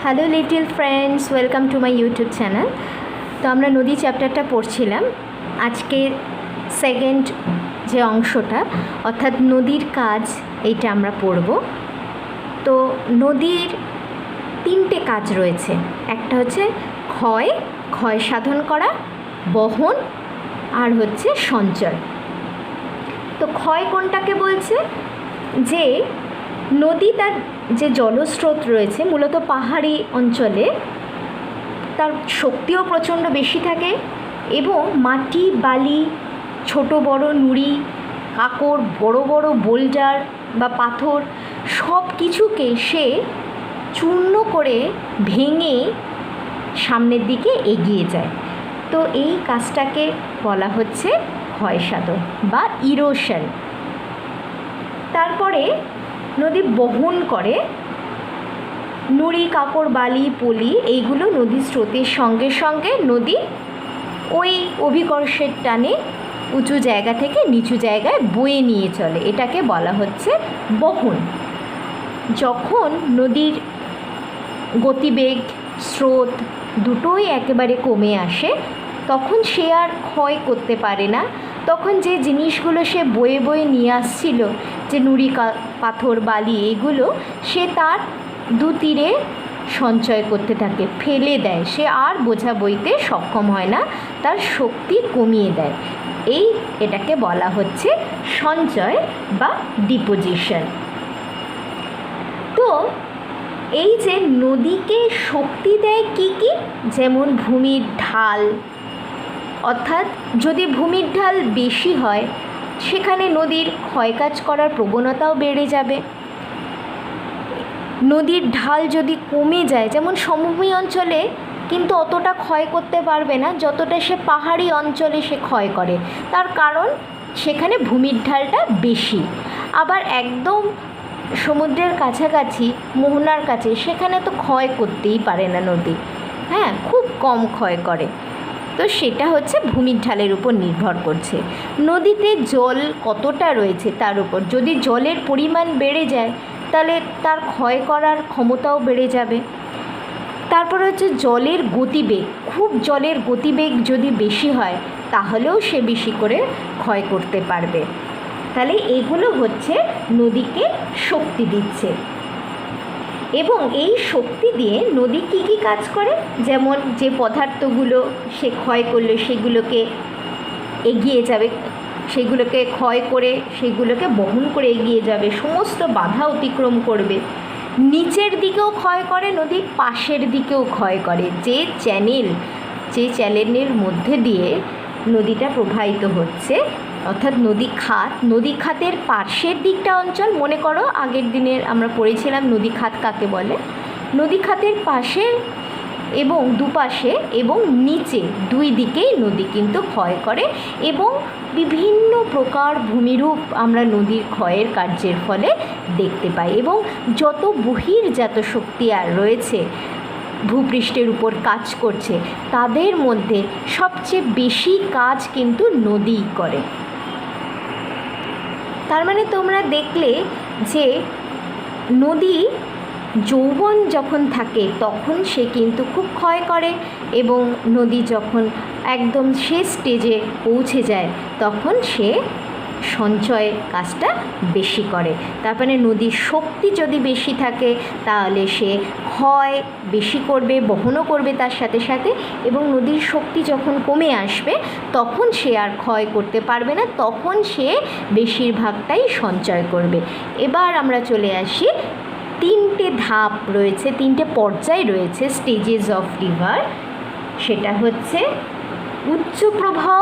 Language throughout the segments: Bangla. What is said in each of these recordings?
Hello little friends, welcome to my YouTube channel. তো আমরা নদী চ্যাপ্টারটা পড়ছিলাম। আজকে সেকেন্ড যে অংশটা অর্থাৎ নদীর কাজ, এইটা আমরা পড়ব। তো নদীর তিনটে কাজ রয়েছে। একটা হচ্ছে ক্ষয় সাধন করা, বহন আর হচ্ছে সঞ্চয়। তো ক্ষয় কোনটাকে বলছে? যে নদী তার যে জলস্রোত রয়েছে মূলত পাহাড়ি অঞ্চলে, তার শক্তিও প্রচণ্ড বেশি থাকে এবং মাটি, বালি, ছোট বড় নুড়ি, কাঁকড়, বড় বড় বোল্ডার বা পাথর সব কিছুকে সে চূর্ণ করে ভেঙে সামনের দিকে এগিয়ে যায়। তো এই কাজটাকে বলা হচ্ছে ক্ষয়সাধন বা ইরোশন। তারপরে নদী বহন করে নুড়ি, কাঁকড়, বালি, পলি, এইগুলো নদীর স্রোতের সঙ্গে সঙ্গে নদী ওই অভিকর্ষের টানে উঁচু জায়গা থেকে নিচু জায়গায় বয়ে নিয়ে চলে। এটাকে বলা হচ্ছে বহন। যখন নদীর গতিবেগ, স্রোত দুটোই একেবারে কমে আসে, তখন সে আর ক্ষয় করতে পারে না। তখন যে জিনিসগুলো সে বয়ে বয়ে নিয়ে আসছিল, যে নুড়ি, পাথর, বালি, এগুলো সে তার দু তীরে সঞ্চয় করতে থাকে, ফেলে দেয়। সে আর বোঝা বইতে সক্ষম হয় না, তার শক্তি কমিয়ে দেয়। এটাকে বলা হচ্ছে সঞ্চয় বা ডিপোজিশন। তো এই যে নদীকে শক্তি দেয় কী কী? যেমন ভূমির ঢাল, অর্থাৎ যদি ভূমির ঢাল বেশি হয় সেখানে নদীর ক্ষয়কাজ করার প্রবণতাও বেড়ে যাবে। নদীর ঢাল যদি কমে যায়, যেমন সমভূমি অঞ্চলে কিন্তু অতটা ক্ষয় করতে পারবে না যতটা সে পাহাড়ি অঞ্চলে সে ক্ষয় করে, তার কারণ সেখানে ভূমির ঢালটা বেশি। আবার একদম সমুদ্রের কাছাকাছি, মোহনার কাছে, সেখানে তো ক্ষয় করতেই পারে না নদী, খুব কম ক্ষয় করে। তো সেটা হচ্ছে ভূমির ঢালের উপর নির্ভর করছে। নদীতে জল কতটা রয়েছে তার উপর। যদি জলের পরিমাণ বেড়ে যায় তাহলে তার ক্ষয় করার ক্ষমতাও বেড়ে যাবে। তারপরে হচ্ছে জলের গতিবেগ। খুব জলের গতিবেগ যদি বেশি হয় তাহলেও সে বেশি করে ক্ষয় করতে পারবে। তাহলে এগুলো হচ্ছে নদীকে শক্তি দিচ্ছে। এবং এই শক্তি দিয়ে নদী কী কী কাজ করে? যেমন যে পদার্থগুলো সে ক্ষয় করলো সেগুলোকে এগিয়ে যাবে, সেগুলোকে ক্ষয় করে সেগুলোকে বহন করে এগিয়ে যাবে, সমস্ত বাধা অতিক্রম করবে। নিচের দিকেও ক্ষয় করে নদী, পাশের দিকেও ক্ষয় করে। যে চ্যানেলের মধ্যে দিয়ে নদীটা প্রবাহিত হচ্ছে, অর্থাৎ নদী খাতের পাশের দিকটা অঞ্চল, মনে করো আগের দিনের আমরা পড়েছিলাম নদী খাত কাকে বলে। নদী খাতের পাশে এবং দুপাশে এবং নিচে দুই দিকেই নদী কিন্তু ক্ষয় করে এবং বিভিন্ন প্রকার ভূমিরূপ আমরা নদীর ক্ষয়ের কার্যের ফলে দেখতে পাই। এবং যত বহির্জাত শক্তি আর রয়েছে ভূপৃষ্ঠের উপর কাজ করছে, তাদের মধ্যে সবচেয়ে বেশি কাজ কিন্তু নদীই করে। তার মানে তোমরা দেখলে যে নদী যৌবন যখন থাকে তখন সে কিন্তু খুব ক্ষয় করে, এবং নদী যখন একদম শেষ স্টেজে পৌঁছে যায় তখন সে সঞ্চয়ের কাজটা বেশি করে। তার মানে নদীর শক্তি যদি বেশি থাকে তাহলে সে ক্ষয় বেশি করবে, বহনও করবে তার সাথে সাথে। এবং নদীর শক্তি যখন কমে আসবে তখন সে আর ক্ষয় করতে পারবে না, তখন সে বেশিরভাগটাই সঞ্চয় করবে। এবার আমরা চলে আসি, তিনটে ধাপ রয়েছে, তিনটে পর্যায় রয়েছে স্টেজেস অফ রিভার। সেটা হচ্ছে উচ্চ প্রবাহ,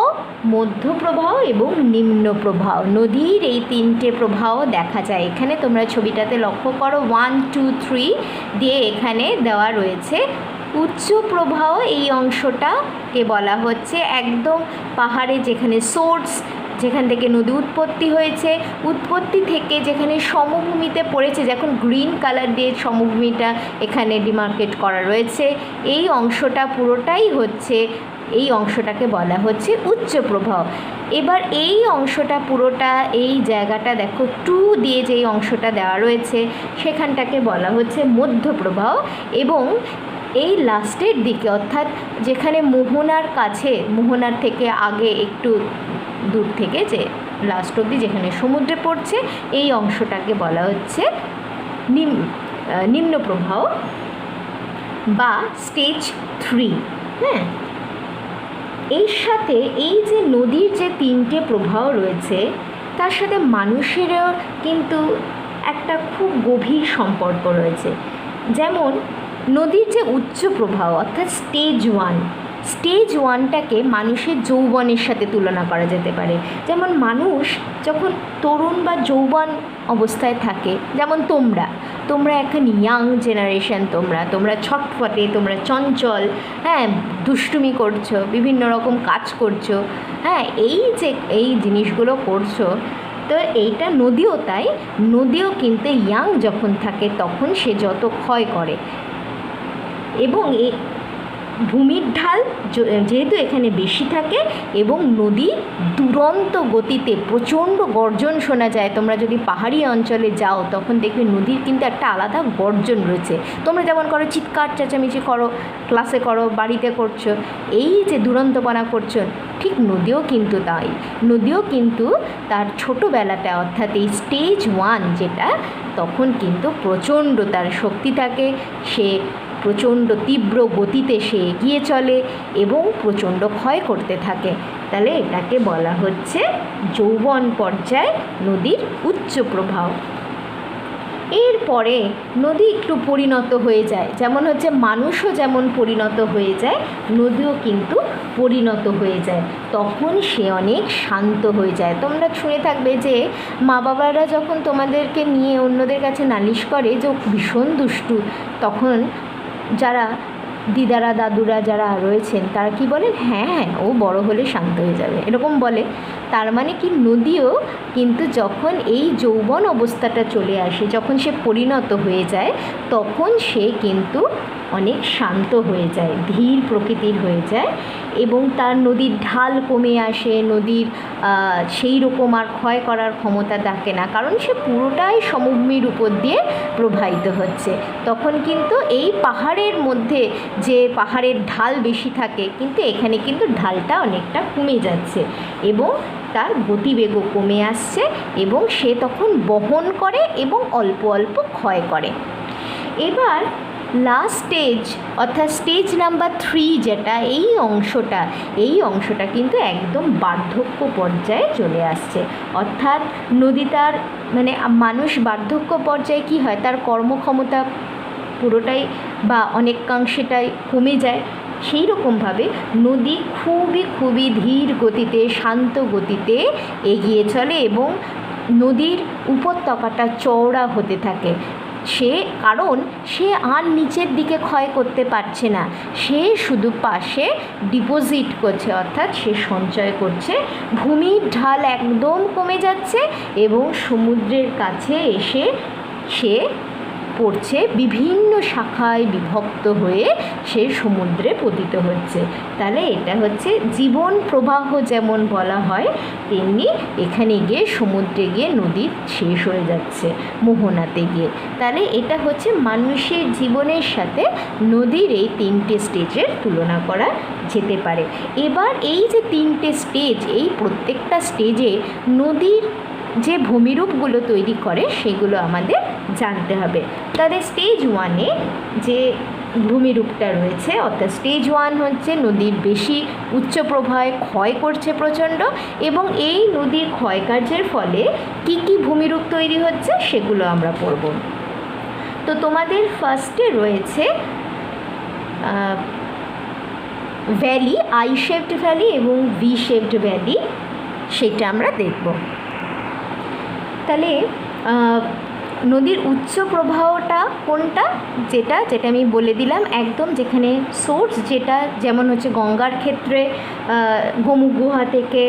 মধ্য প্রবাহ এবং নিম্ন প্রবাহ। নদীর এই তিনটে প্রবাহ দেখা যায় এখানে। তোমরা ছবিটাতে লক্ষ্য করো, 1, 2, 3 দিয়ে এখানে দেওয়া রয়েছে। উচ্চ প্রবাহ এই অংশটাকে বলা হচ্ছে একদম পাহাড়ে যেখানে সোর্স, যেখান থেকে নদী উৎপত্তি হয়েছে, উৎপত্তি থেকে যেখানে সমভূমিতে পড়েছে, যখন গ্রিন কালার দিয়ে সমভূমিটা এখানে ডিমার্কেট করা রয়েছে, এই অংশটা পুরোটাই হচ্ছে, এই অংশটাকে বলা হচ্ছে উচ্চ প্রবাহ। এবার এই অংশটা পুরোটা, এই জায়গাটা দেখো 2 দিয়ে যেই অংশটা দেওয়া রয়েছে সেখানটাকে বলা হচ্ছে মধ্য প্রবাহ। এবং এই লাস্টের দিকে, অর্থাৎ যেখানে মোহনার কাছে, মোহনার থেকে আগে একটু দূর থেকে যে লাস্ট অবধি যেখানে সমুদ্রে পড়ছে, এই অংশটাকে বলা হচ্ছে নিম্ন প্রবাহ বা স্টেজ 3। হ্যাঁ, এর সাথে এই যে নদীর যে 3টে প্রবাহ রয়েছে তার সাথে মানুষেরও কিন্তু একটা খুব গভীর সম্পর্ক রয়েছে। যেমন নদীর যে উচ্চ প্রবাহ অর্থাৎ স্টেজ 1, স্টেজ 1টাকে মানুষের যৌবনের সাথে তুলনা করা যেতে পারে। যেমন মানুষ যখন তরুণ বা যৌবন অবস্থায় থাকে, যেমন তোমরা এখন ইয়াং জেনারেশন, তোমরা ছটফটে, তোমরা চঞ্চল, হ্যাঁ, দুষ্টুমি করছো, বিভিন্ন রকম কাজ করছো, হ্যাঁ, এই জিনিসগুলো করছো। তো এইটা নদীও তাই, নদীও কিন্তু ইয়াং যখন থাকে তখন সে যত ক্ষয় করে, এবং ভূমির ঢাল যেহেতু এখানে বেশি থাকে এবং নদী দুরন্ত গতিতে, প্রচণ্ড গর্জন শোনা যায়। তোমরা যদি পাহাড়ি অঞ্চলে যাও তখন দেখবে নদীর কিন্তু একটা আলাদা গর্জন রয়েছে। তোমরা যেমন করো, চিৎকার চেঁচামেচি করো, ক্লাসে করো, বাড়িতে করছো, এই যে দুরন্তপনা করছো, ঠিক নদীও কিন্তু তাই। নদীও কিন্তু তার ছোটোবেলাটা, অর্থাৎ এই স্টেজ 1 যেটা, তখন কিন্তু প্রচণ্ড তার শক্তি থাকে, সে প্রচণ্ড তীব্র গতিতে সে এগিয়ে চলে এবং প্রচণ্ড ক্ষয় করতে থাকে। তাহলে এটাকে বলা হচ্ছে যৌবন পর্যায় নদীর উচ্চ প্রবাহ। এরপরে নদী একটু পরিণত হয়ে যায়, যেমন হচ্ছে মানুষও যেমন পরিণত হয়ে যায়, নদীও কিন্তু পরিণত হয়ে যায়। তখন সে অনেক শান্ত হয়ে যায়। তোমরা শুনে থাকবে যে মা বাবারা যখন তোমাদেরকে নিয়ে অন্যদের কাছে নালিশ করে যে ও ভীষণ দুষ্টু, তখন যারা দিদারা দাদুরা যারা রয়েছেন তারা কি বলেন, হ্যাঁ ও বড় হলে শান্ত হয়ে যাবে, এরকম বলে। তার মানে কি, নদীও কিন্তু যখন এই যৌবন অবস্থাটা চলে আসে, যখন সে পরিণত হয়ে যায়, তখন সে কিন্তু অনেক শান্ত হয়ে যায়, ধীর প্রকৃতির হয়ে যায়, এবং তার নদীর ঢাল কমে আসে, নদীর সেই রকম আর ক্ষয় করার ক্ষমতা থাকে না, কারণ সে পুরোটাই সমভূমির উপর দিয়ে প্রবাহিত হচ্ছে। তখন কিন্তু এই পাহাড়ের মধ্যে যে পাহাড়ের ঢাল বেশি থাকে, কিন্তু এখানে কিন্তু ঢালটা অনেকটা কমে যাচ্ছে এবং তার গতিবেগও কমে আসছে, এবং সে তখন বহন করে এবং অল্প অল্প ক্ষয় করে। এবার লাস্ট স্টেজ অর্থাৎ স্টেজ নাম্বার 3 যেটা, এই অংশটা কিন্তু একদম বার্ধক্য পর্যায়ে চলে আসছে। অর্থাৎ নদী তার মানে মানুষ বার্ধক্য পর্যায়ে কি হয়, তার কর্মক্ষমতা পুরোটাই বা অনেকাংশেটাই কমে যায়। সেই রকমভাবে নদী খুবই ধীর গতিতে, শান্ত গতিতে এগিয়ে চলে এবং নদীর উপত্যকাটা চওড়া হতে থাকে। কারণ সে আর নিচের দিকে ক্ষয় করতে পারছে না, সে শুধু পাশে ডিপোজিট করছে, অর্থাৎ সে সঞ্চয় করছে। ভূমির ঢাল একদম কমে যাচ্ছে এবং সমুদ্রের কাছে এসে সে পড়ছে, বিভিন্ন শাখায় বিভক্ত হয়ে সে সমুদ্রে পতিত হচ্ছে। তাহলে এটা হচ্ছে জীবন প্রবাহ যেমন বলা হয়, তেমনি এখানে গিয়ে সমুদ্রে গিয়ে নদী শেষ হয়ে যাচ্ছে মোহনাতে গিয়ে। তাহলে এটা হচ্ছে মানুষের জীবনের সাথে নদীর এই 3টে স্টেজের তুলনা করা যেতে পারে। এবার এই যে 3টে স্টেজ, এই প্রত্যেকটা স্টেজে নদীর যে ভূমিরূপগুলো তৈরি করে সেগুলো আমাদের জানতে হবে। তাহলে স্টেজ 1-এ যে ভূমিরূপটা রয়েছে, অর্থাৎ স্টেজ 1 হচ্ছে নদীর বেশি উচ্চ প্রবাহে ক্ষয় করছে প্রচণ্ড, এবং এই নদীর ক্ষয়কার্যের ফলে কি কি ভূমিরূপ তৈরি হচ্ছে সেগুলো আমরা পড়ব। তো তোমাদের ফার্স্টে রয়েছে ভ্যালি, আই শেপড ভ্যালি এবং ভি শেপড ভ্যালি, সেটা আমরা দেখব। তাহলে নদীর উচ্চ প্রবাহটা কোনটা, যেটা আমি বলে দিলাম, একদম যেখানে সোর্স, যেটা যেমন হচ্ছে গঙ্গার ক্ষেত্রে গোমুখ গুহা থেকে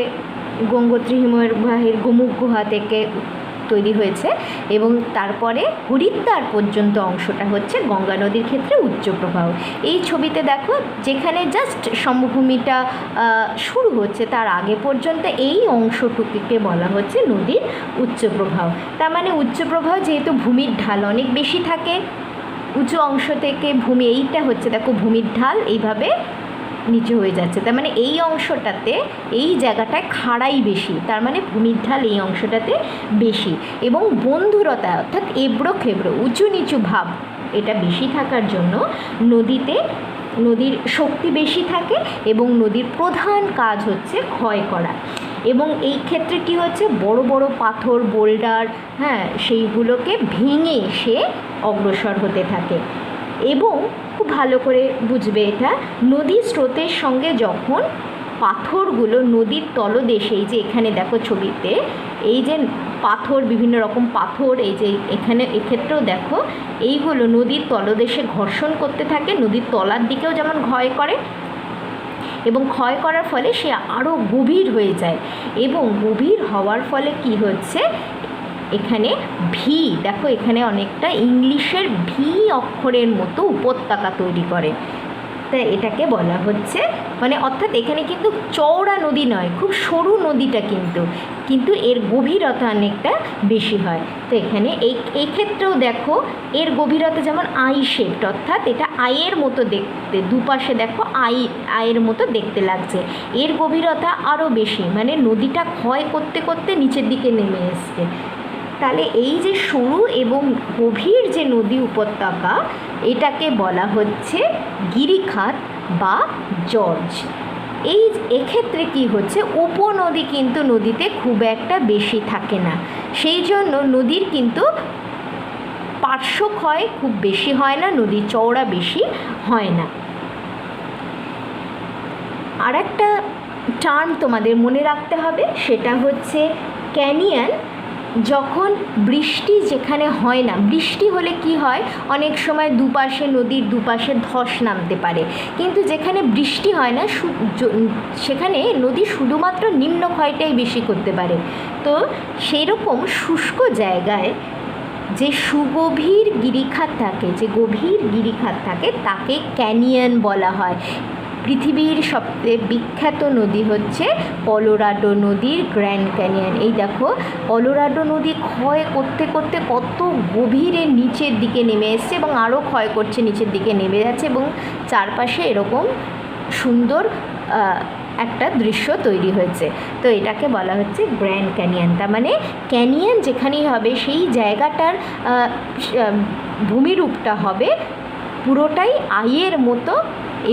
গঙ্গোত্রী হিমবাহের গোমুখ গুহা থেকে তৈরি হয়েছে, এবং তারপরে হরিদ্বার পর্যন্ত অংশটা হচ্ছে গঙ্গা নদীর ক্ষেত্রে উচ্চ প্রবাহ। এই ছবিতে দেখো যেখানে জাস্ট সমভূমিটা শুরু হচ্ছে তার আগে পর্যন্ত এই অংশটুকুকে বলা হচ্ছে নদীর উচ্চ প্রবাহ। তার মানে উচ্চ প্রবাহ যেহেতু ভূমির ঢাল অনেক বেশি থাকে, উঁচু অংশ থেকে ভূমি, এইটা হচ্ছে দেখো ভূমির ঢাল এইভাবে নিচু হয়ে যাচ্ছে, তার মানে এই অংশটাতে এই জায়গাটায় খাড়াই বেশি, তার মানে ভূমির ঢাল এই অংশটাতে বেশি, এবং বন্ধুরতা অর্থাৎ এবড়ো খেবড়ো উঁচু নিচু ভাব এটা বেশি থাকার জন্য নদীর শক্তি বেশি থাকে, এবং নদীর প্রধান কাজ হচ্ছে ক্ষয় করা। এবং এই ক্ষেত্রে কী হচ্ছে, বড় বড় পাথর বোল্ডার, সেইগুলোকে ভেঙে সে অগ্রসর হতে থাকে। এবং খুব ভালো করে বুঝবে এটা, নদীর স্রোতের সঙ্গে যখন পাথরগুলো নদীর তলদেশে, এই যে এখানে দেখো ছবিতে এই যে পাথর, বিভিন্ন রকম পাথর, এই যে এখানে এক্ষেত্রেও দেখো এইগুলো নদীর তলদেশে ঘর্ষণ করতে থাকে, নদীর তলার দিকেও যেমন ক্ষয় করে, এবং ক্ষয় করার ফলে সে আরও গভীর হয়ে যায়, এবং গভীর হওয়ার ফলে কি হচ্ছে, এখানে ভি দেখো, এখানে অনেকটা ইংলিশের ভি অক্ষরের মতো উপত্যকা তৈরি করে। তাই এটাকে বলা হচ্ছে, মানে অর্থাৎ এখানে কিন্তু চওড়া নদী নয়, খুব সরু নদীটা, কিন্তু এর গভীরতা অনেকটা বেশি হয়। তো এখানে এই ক্ষেত্রেও দেখো এর গভীরতা যেমন আই শেপড, অর্থাৎ এটা আয়ের মতো দেখতে, দুপাশে দেখো আয়ের মতো দেখতে লাগছে, এর গভীরতা আরও বেশি, মানে নদীটা ক্ষয় করতে করতে নিচের দিকে নেমে এসছে। তাহলে এই যে সরু এবং গভীর যে নদী উপত্যকা, এটাকে বলা হচ্ছে গিরিখাত বা জর্জ। এক্ষেত্রে কি হচ্ছে, উপনদী কিন্তু নদীতে খুব একটা বেশি থাকে না, সেই জন্য নদীর কিন্তু পার্শ্বক্ষয় খুব বেশি হয় না, নদীর চওড়া বেশি হয় না। আর একটা টার্ম তোমাদের মনে রাখতে হবে, সেটা হচ্ছে ক্যানিয়ন। যখন বৃষ্টি যেখানে হয় না, বৃষ্টি হলে কি হয়, অনেক সময় দুপাশে নদীর দুপাশে ধস নামতে পারে, কিন্তু যেখানে বৃষ্টি হয় না সেখানে নদী শুধুমাত্র নিম্নক্ষয়টাই বেশি করতে পারে। তো সেই রকম শুষ্ক জায়গায় যে সুগভীর গিরিখাত থাকে, যে গভীর গিরিখাত থাকে, তাকে ক্যানিয়ন বলা হয়। পৃথিবীর সবচেয়ে বিখ্যাত নদী হচ্ছে কলোরাডো নদীর গ্র্যান্ড ক্যানিয়ন। এই দেখো কলোরাডো নদী ক্ষয় করতে করতে কত গভীরে নিচের দিকে নেমে এসছে, এবং আরও ক্ষয় করছে, নিচের দিকে নেমে যাচ্ছে, এবং চারপাশে এরকম সুন্দর একটা দৃশ্য তৈরি হয়েছে। তো এটাকে বলা হচ্ছে গ্র্যান্ড ক্যানিয়ন। তার মানে ক্যানিয়ন যেখানেই হবে সেই জায়গাটার ভূমিরূপটা হবে পুরোটাই আইয়ের মতো,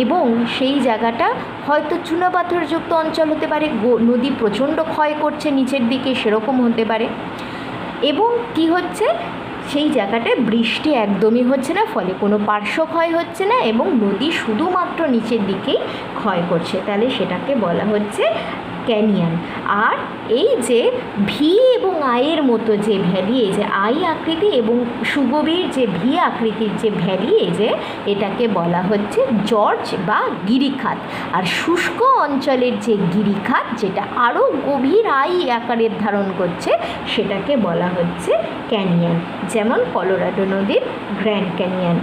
এবং সেই জায়গাটা হয়তো চুনাপাথরযুক্ত অঞ্চল হতে পারে, নদী প্রচণ্ড ক্ষয় করছে নিচের দিকে, সেরকম হতে পারে। এবং কি হচ্ছে, সেই জায়গাটায় বৃষ্টি একদমই হচ্ছে না, ফলে কোনো পার্শ্বক্ষয় হচ্ছে না, এবং নদী শুধুমাত্র নিচের দিকেই ক্ষয় করছে, তাহলে সেটাকে বলা হচ্ছে ক্যানিয়ন। আর এই যে ভি এবং আইয়ের মতো যে ভ্যালি, এই যে আই আকৃতি এবং সুগভীর যে ভি আকৃতির যে ভ্যালি, এই যে এটাকে বলা হচ্ছে জর্জ বা গিরিখাত। আর শুষ্ক অঞ্চলের যে গিরিখাত, যেটা আরও গভীর আই আকারের ধারণ করছে, সেটাকে বলা হচ্ছে ক্যানিয়ন, যেমন কলোরাডো নদীর গ্র্যান্ড ক্যানিয়ন।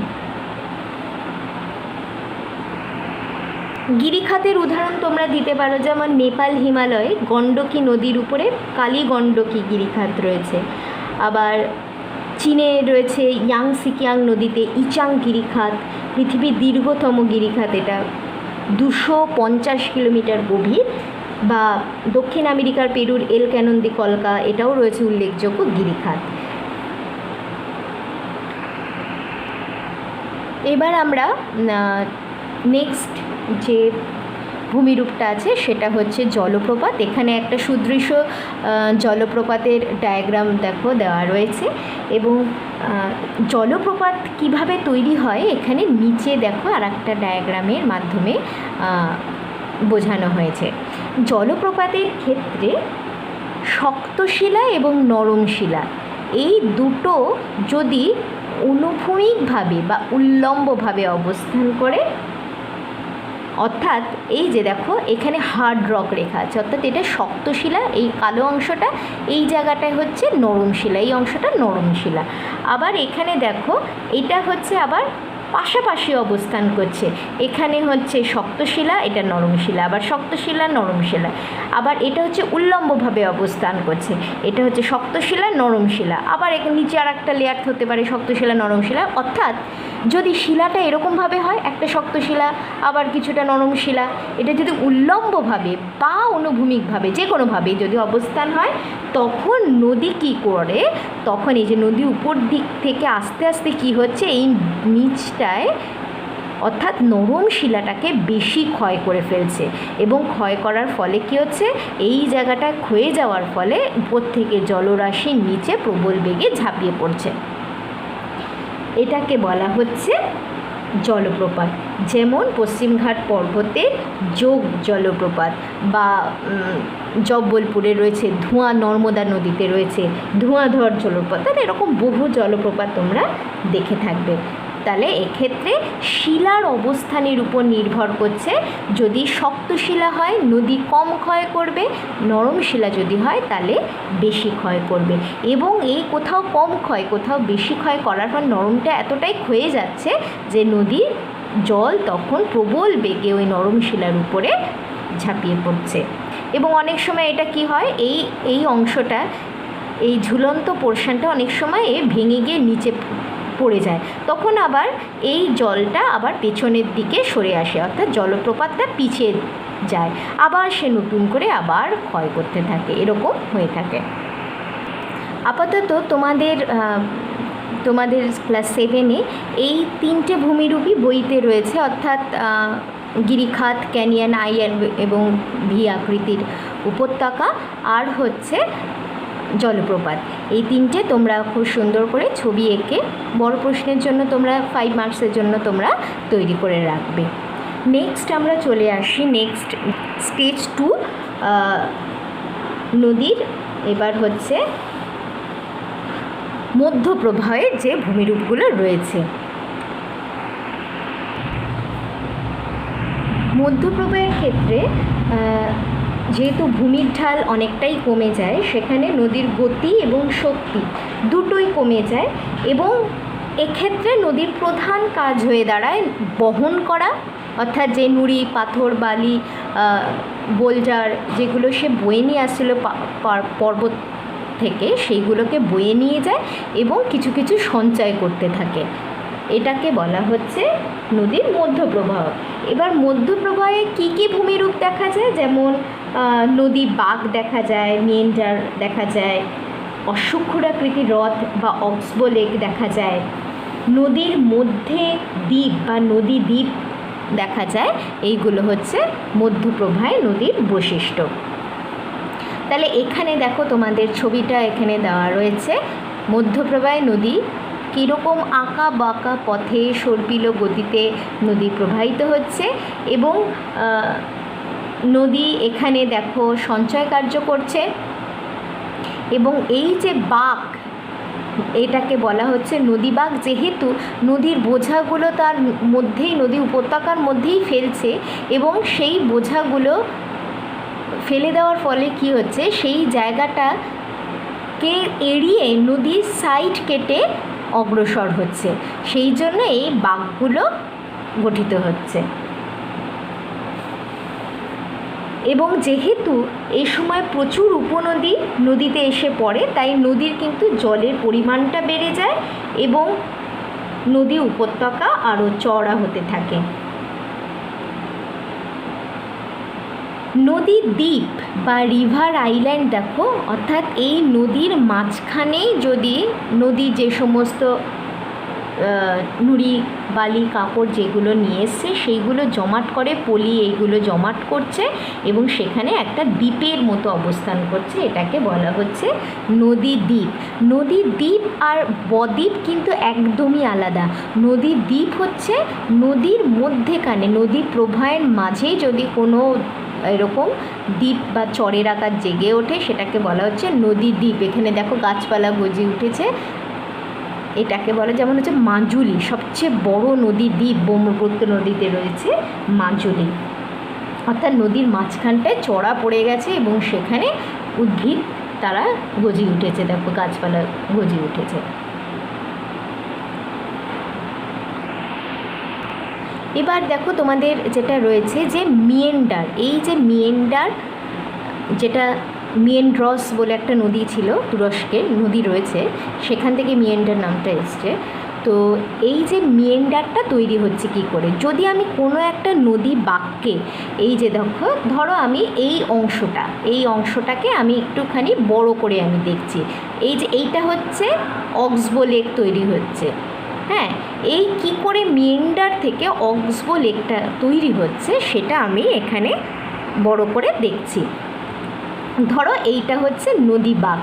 গিরিখাতের উদাহরণ তোমরা দিতে পারো, যেমন নেপাল হিমালয়ে গণ্ডকী নদীর উপরে কালী গণ্ডকী গিরিখাত রয়েছে, আবার চীনে রয়েছে ইয়াংসিকিয়াং নদীতে ইচাং গিরিখাত, পৃথিবীর দীর্ঘতম গিরিখাত, এটা 250 কিলোমিটার গভীর। বা দক্ষিণ আমেরিকার পেরুর এল ক্যানন দি কলকা, এটাও রয়েছে উল্লেখযোগ্য গিরিখাত। এবার আমরা নেক্সট যে ভূমিরূপটা আছে সেটা হচ্ছে জলপ্রপাত। এখানে একটা সুদৃশ্য জলপ্রপাতের ডায়াগ্রাম দেখো দেওয়া রয়েছে, এবং জলপ্রপাত কিভাবে তৈরি হয় এখানে নিচে দেখো আর একটা ডায়াগ্রামের মাধ্যমে বোঝানো হয়েছে। জলপ্রপাতের ক্ষেত্রে শক্ত শিলা এবং নরম শিলা এই দুটো যদি অনুভূমিকভাবে বা উল্লম্বভাবে অবস্থান করে অর্থাৎ এই যে দেখো এখানে হার্ড রক রেখা আছে, অর্থাৎ এটা শক্ত শিলা, এই কালো অংশটা, এই জায়গাটায় হচ্ছে নরম শিলা, এই অংশটা নরম শিলা। আবার এখানে দেখো এটা হচ্ছে আবার পাশাপাশি অবস্থান করছে, এখানে হচ্ছে শক্ত শিলা, এটা নরম শিলা, আবার শক্ত শিলা নরম শিলা। আবার এটা হচ্ছে উল্লম্বভাবে অবস্থান করছে, এটা হচ্ছে শক্ত শিলা নরম শিলা। আবার এখানে নিচে আর একটা লেয়ার হতে পারে শক্ত শিলা নরম শিলা। অর্থাৎ যদি শিলাটা এরকমভাবে হয়, একটা শক্ত শিলা আবার কিছুটা নরম শিলা, এটা যদি উল্লম্বভাবে বা অনুভূমিকভাবে যে কোনোভাবে যদি অবস্থান হয়, তখন নদী কী করে, তখন এই যে নদী উপর দিক থেকে আস্তে আস্তে কী হচ্ছে, এই নিচটায় অর্থাৎ নরম শিলাটাকে বেশি ক্ষয় করে ফেলছে, এবং ক্ষয় করার ফলে কী হচ্ছে, এই জায়গাটা ক্ষয়ে যাওয়ার ফলে উপর থেকে জলরাশির নিচে প্রবল বেগে ঝাঁপিয়ে পড়ছে। এটাকে বলা হচ্ছে জলপ্রপাত। যেমন পশ্চিমঘাট পর্বতের যোগ জলপ্রপাত, বা জব্বলপুরে রয়েছে ধোঁয়া, নর্মদা নদীতে রয়েছে ধোঁয়াধর জলপ্রপাত, এরকম বহু জলপ্রপাত তোমরা দেখে থাকবে। তাহলে এক্ষেত্রে শিলার অবস্থানের উপর নির্ভর করছে, যদি শক্ত শিলা হয় নদী কম ক্ষয় করবে, নরম শিলা যদি হয় তাহলে বেশি ক্ষয় করবে। এবং এই কোথাও কম ক্ষয় কোথাও বেশি ক্ষয় করার পর নরমটা এতটাই ক্ষয়ে যাচ্ছে যে নদীর জল তখন প্রবল বেগে ওই নরম শিলার উপরে ঝাঁপিয়ে পড়ছে। এবং অনেক সময় এটা কি হয়, এই অংশটা, এই ঝুলন্ত পোর্শনটা অনেক সময় ভেঙে গিয়ে নিচে পড়ে যায়, তখন আবার এই জলটা আবার পেছনের দিকে সরে আসে, অর্থাৎ জলপ্রপাতটা পিছিয়ে যায়, আবার সে নতুন করে আবার ক্ষয় করতে থাকে, এরকম হয়ে থাকে। আপাতত তোমাদের ক্লাস 7-এ এই 3টে ভূমিরূপী বইতে রয়েছে, অর্থাৎ গিরিখাত, ক্যানিয়ন, আই এবং ভি আকৃতির উপত্যকা, আর হচ্ছে জলপ্রপাত। এই 3টে তোমরা খুব সুন্দর করে ছবি এঁকে বড় প্রশ্নের জন্য তোমরা 5 মার্কসের জন্য তোমরা তৈরি করে রাখবে। নেক্সট আমরা চলে আসি নেক্সট স্টেজ 2 নদীর। এবার হচ্ছে মধ্যপ্রবাহের যে ভূমিরূপগুলো রয়েছে। মধ্যপ্রবাহের ক্ষেত্রে যেহেতু ভূমির ঢাল অনেকটাই কমে যায়, সেখানে নদীর গতি এবং শক্তি দুটোই কমে যায়, এবং এক্ষেত্রে নদীর প্রধান কাজ হয়ে দাঁড়ায় বহন করা, অর্থাৎ যে নুড়ি, পাথর, বালি, বোল্ডার যেগুলো সে বয়ে নিয়ে আসছিল পর্বত থেকে, সেইগুলোকে বয়ে নিয়ে যায় এবং কিছু কিছু সঞ্চয় করতে থাকে। এটাকে বলা হচ্ছে নদীর মধ্যপ্রবাহ। এবার মধ্যপ্রবাহে কী কী ভূমিরূপ দেখা যায়, যেমন নদী বাঁক দেখা যায়, মেন্ডার দেখা যায়, অশ্বক্ষুরাকৃতির হ্রদ বা অক্সবো লেক দেখা যায়, নদীর মধ্যে দ্বীপ বা নদী দ্বীপ দেখা যায়। এইগুলো হচ্ছে মধ্যপ্রবাহে নদীর বৈশিষ্ট্য। তাহলে এখানে দেখো তোমাদের ছবিটা এখানে দেওয়া রয়েছে। মধ্যপ্রবাহে নদী কীরকম আঁকা বাঁকা পথে সর্পিল গতিতে নদী প্রবাহিত হচ্ছে, এবং নদী এখানে দেখো সঞ্চয় কার্য করছে, এবং এই যে বাঁক, এটাকে বলা হচ্ছে নদী বাঁক। যেহেতু নদীর বোঝাগুলো তার মধ্যেই, নদী উপত্যকার মধ্যেই ফেলছে, এবং সেই বোঝাগুলো ফেলে দেওয়ার ফলে কি হচ্ছে, সেই জায়গাটাকে এড়িয়ে নদীর সাইড কেটে অগ্রসর হচ্ছে, সেই জন্য এই বাঁকগুলো গঠিত হচ্ছে। এবং যেহেতু এই সময় প্রচুর উপনদী নদীতে এসে পড়ে, তাই নদীর কিন্তু জলের পরিমাণটা বেড়ে যায় এবং নদী উপত্যকা আরও চওড়া হতে থাকে। নদী দ্বীপ বা রিভার আইল্যান্ড দেখো, অর্থাৎ এই নদীর মাঝখানেই যদি নদী যে সমস্ত নুড়ি, বালি, কাপড় যেগুলো নিয়ে এসছে সেইগুলো জমাট করে, পলি এইগুলো জমাট করছে এবং সেখানে একটা দ্বীপের মতো অবস্থান করছে, এটাকে বলা হচ্ছে নদী দ্বীপ। নদী দ্বীপ আর বদ্বীপ কিন্তু একদমই আলাদা। নদী দ্বীপ হচ্ছে নদীর মধ্যেখানে, নদী প্রবাহের মাঝেই যদি কোনো এরকম দ্বীপ বা চরের আকার জেগে ওঠে, সেটাকে বলা হচ্ছে নদী দ্বীপ। এখানে দেখো গাছপালা গজিয়ে উঠেছে, এটাকে বলে, যেমন হচ্ছে মাজুলি, সবচেয়ে বড় নদী দ্বীপ ব্রহ্মপুত্র নদীতে রয়েছে মাজুলি, অর্থাৎ নদীর মাঝখানটায় চড়া পড়ে গেছে এবং সেখানে উদ্ভিদ তারা গজিয়ে উঠেছে, দেখো গাছপালা গজিয়ে উঠেছে। এবার দেখো তোমাদের যেটা রয়েছে যে মিয়েন্ডার, এই যে মিয়েন্ডার, যেটা মিয়েন্ড্রস বলে একটা নদী ছিল, তুরস্কের নদী রয়েছে, সেখান থেকে মিয়েন্ডার নামটা এসছে। তো এই যে মিয়েন্ডারটা তৈরি হচ্ছে কি করে, যদি আমি কোনো একটা নদী বাঁককে, এই যে ধরো আমি এই অংশটাকে আমি একটুখানি বড় করে আমি দেখছি, এই যে এইটা হচ্ছে অক্সবো লেক তৈরি হচ্ছে, হ্যাঁ, এই কি করে মিয়েন্ডার থেকে অক্সবো লেকটা তৈরি হচ্ছে সেটা আমি এখানে বড় করে দেখছি। ধরো এইটা হচ্ছে নদী বাঁক,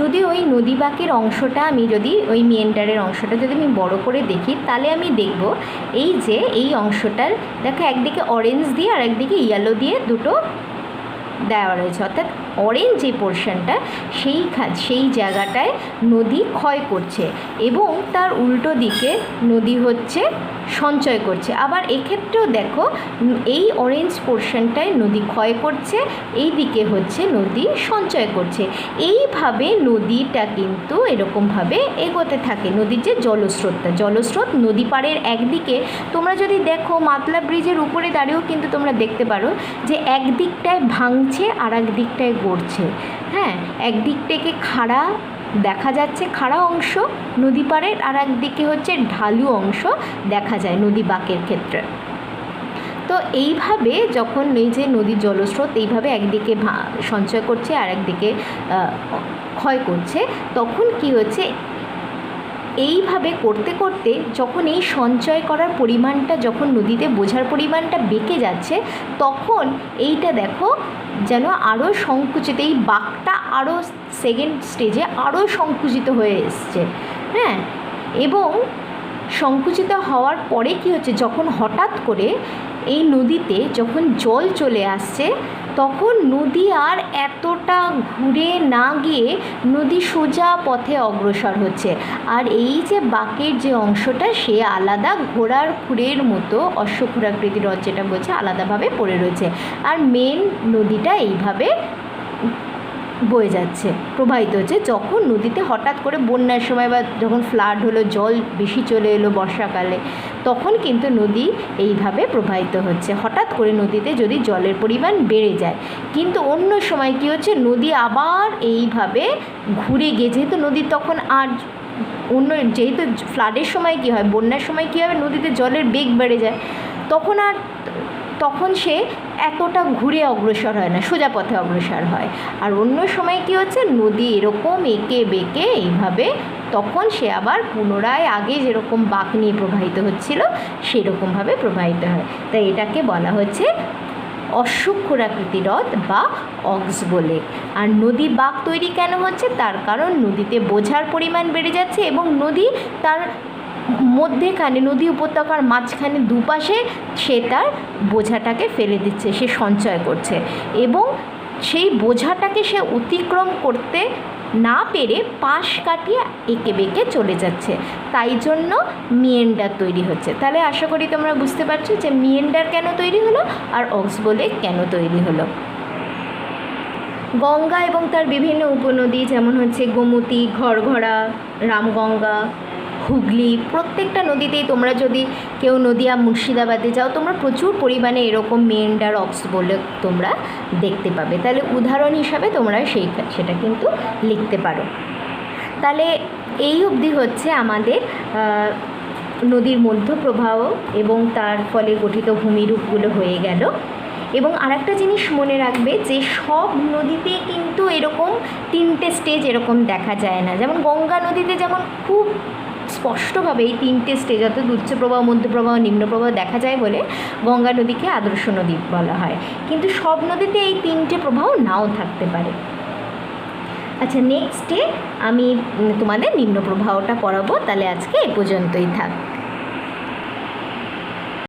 যদি ওই নদী বাঁকের অংশটা আমি যদি ওই মিয়েন্ডারের অংশটা যদি আমি বড় করে দেখি, তাহলে আমি দেখব এই যে এই অংশটার দেখো একদিকে অরেঞ্জ দিয়ে আর একদিকে ইয়েলো দিয়ে দুটো দেওয়া রয়েছে, অর্থাৎ অরেঞ্জ যে পোর্শনটা সেই জায়গাটায় নদী ক্ষয় করছে এবং তার উল্টো দিকে নদী হচ্ছে সঞ্চয় করছে। আবার এক্ষেত্রেও দেখো এই অরেঞ্জ পোর্শনটায় নদী ক্ষয় করছে, এই দিকে হচ্ছে নদী সঞ্চয় করছে। এইভাবে নদীটা কিন্তু এরকমভাবে এগোতে থাকে। নদীর যে জলস্রোত নদী পাড়ের একদিকে, তোমরা যদি দেখো মাতলা ব্রিজের উপরে দাঁড়িয়েও কিন্তু তোমরা দেখতে পারো যে একদিকটায় ভাঙছে আর এক দিকটায় গড়ছে, হ্যাঁ, একদিক থেকে খাড়া দেখা যাচ্ছে, খাড়া অংশ নদী পাড়ের, আর একদিকে হচ্ছে ঢালু অংশ দেখা যায় নদী বাঁকের ক্ষেত্রে। তো এইভাবে যখন এই যে নদীর জলস্রোত এইভাবে একদিকে সঞ্চয় করছে আর একদিকে ক্ষয় করছে, তখন কি হচ্ছে, এইভাবে করতে করতে যখন এই সঞ্চয় করার পরিমাণটা, যখন নদীতে বোঝার পরিমাণটা বেঁকে যাচ্ছে, তখন এইটা দেখো যেন আরও সংকুচিত, এই বাঁকটা আরও সেকেন্ড স্টেজে আরও সংকুচিত হয়ে এসছে, হ্যাঁ। এবং সংকুচিত হওয়ার পরে কি হচ্ছে, যখন হঠাৎ করে এই নদীতে যখন জল চলে আসছে, তখন নদী আর এতটা ঘুরে না গিয়ে নদী সোজা পথে অগ্রসর হচ্ছে। আর এই যে বাঁকের যে অংশটা সে আলাদা ঘোড়ার খুরের মতো, অশ্বক্ষুরাকৃতির রথ যেটা বলছে, আলাদাভাবে পড়ে রয়েছে। আর মেন নদীটা এইভাবে বয়ে যাচ্ছে, প্রবাহিত হচ্ছে। যখন নদীতে হঠাৎ করে বন্যার সময় বা যখন ফ্লাড হলো, জল বেশি চলে এলো বর্ষাকালে, তখন কিন্তু নদী এইভাবে প্রবাহিত হচ্ছে। হঠাৎ করে নদীতে যদি জলের পরিমাণ বেড়ে যায়, কিন্তু অন্য সময় কী হচ্ছে, নদী আবার এইভাবে ঘুরে গিয়ে, যেহেতু নদী তখন আর যেহেতু ফ্লাডের সময় কী হয়, বন্যার সময় কী হবে, নদীতে জলের বেগ বেড়ে যায়, তখন সে এতটা ঘুরে অগ্রসর হয় না, সোজা পথে অগ্রসর হয়। আর অন্য সময় কী হচ্ছে, নদী এরকম এঁকে বেঁকে এইভাবে, তখন সে আবার পুনরায় আগে যেরকম বাঁক নিয়ে প্রবাহিত হচ্ছিল সেরকমভাবে প্রবাহিত হয়। তাই এটাকে বলা হচ্ছে অশ্বক্ষুরাকৃতি হ্রদ বা অক্সবো লেক। আর নদী বাঁক তৈরি কেন হচ্ছে, তার কারণ নদীতে বোঝার পরিমাণ বেড়ে যাচ্ছে এবং নদী তার মধ্যেখানে, নদী উপত্যকার মাঝখানে দুপাশে সে তার বোঝাটাকে ফেলে দিচ্ছে, সে সঞ্চয় করছে এবং সেই বোঝাটাকে সে অতিক্রম করতে না পেরে পাশ কাটিয়ে এঁকে বেঁকে চলে যাচ্ছে। তাই জন্য মিয়েন্ডার তৈরি হচ্ছে। তাহলে আশা করি তোমরা বুঝতে পারছো যে মিয়েন্ডার কেন তৈরি হলো আর অক্সবো লেক কেন তৈরি হলো। গঙ্গা এবং তার বিভিন্ন উপনদী, যেমন হচ্ছে গোমতী, ঘরঘরা, রামগঙ্গা, হুগলি, প্রত্যেকটা নদীতেই তোমরা যদি কেউ নদিয়া মুর্শিদাবাদে যাও, তোমরা প্রচুর পরিমাণে এরকম মিয়েন্ডার, অক্সবো লেক তোমরা দেখতে পাবে। তাহলে উদাহরণ হিসাবে তোমরা সেটা কিন্তু লিখতে পারো। তাহলে এই অবধি হচ্ছে আমাদের নদীর মধ্যপ্রবাহ এবং তার ফলে গঠিত ভূমিরূপগুলো হয়ে গেল। এবং আরেকটা জিনিস মনে রাখবে যে সব নদীতে কিন্তু এরকম তিনটে স্টেজ এরকম দেখা যায় না। যেমন গঙ্গা নদীতে যেমন খুব স্পষ্টভাবে এই তিনটে স্টেজ, অর্থাৎ উচ্চপ্রবাহ, মধ্যপ্রবাহ, নিম্নপ্রবাহ দেখা যায় বলে গঙ্গা নদীকে আদর্শ নদী বলা হয়। কিন্তু সব নদীতে এই তিনটে প্রবাহ নাও থাকতে পারে। আচ্ছা, নেক্সটে আমি তোমাদের নিম্নপ্রবাহটা পড়াবো। তাহলে আজকে এ পর্যন্তই থাক।